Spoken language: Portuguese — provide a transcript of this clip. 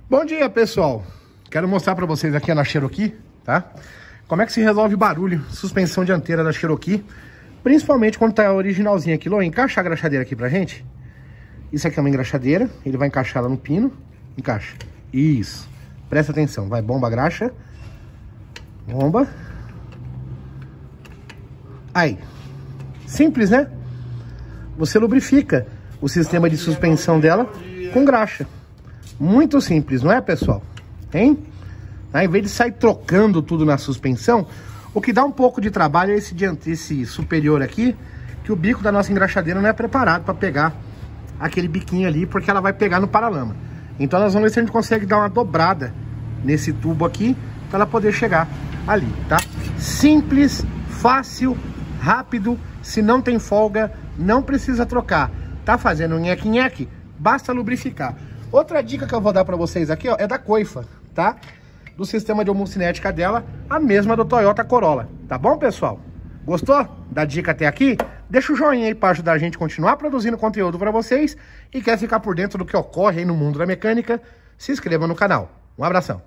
Bom dia, pessoal. Quero mostrar para vocês aqui na Cherokee, tá? Como é que se resolve barulho, suspensão dianteira da Cherokee, principalmente quando tá originalzinha aqui. Lô, encaixa a engraxadeira aqui pra gente. Isso aqui é uma engraxadeira, ele vai encaixar ela no pino. Encaixa. Isso. Presta atenção, vai, bomba, graxa. Bomba. Aí. Simples, né? Você lubrifica o sistema de suspensão dela com graxa. Muito simples, não é, pessoal? Hein? Aí, em vez de sair trocando tudo na suspensão, o que dá um pouco de trabalho é esse superior aqui, que o bico da nossa engraxadeira não é preparado para pegar aquele biquinho ali, porque ela vai pegar no paralama. Então nós vamos ver se a gente consegue dar uma dobrada nesse tubo aqui, para ela poder chegar ali, tá? Simples, fácil, rápido, se não tem folga, não precisa trocar. Tá fazendo nheque-nheque? Basta lubrificar. Outra dica que eu vou dar para vocês aqui, ó, é da coifa, tá? Do sistema de homocinética dela, a mesma do Toyota Corolla. Tá bom, pessoal? Gostou da dica até aqui? Deixa o joinha aí para ajudar a gente a continuar produzindo conteúdo para vocês. E quer ficar por dentro do que ocorre aí no mundo da mecânica? Se inscreva no canal. Um abração.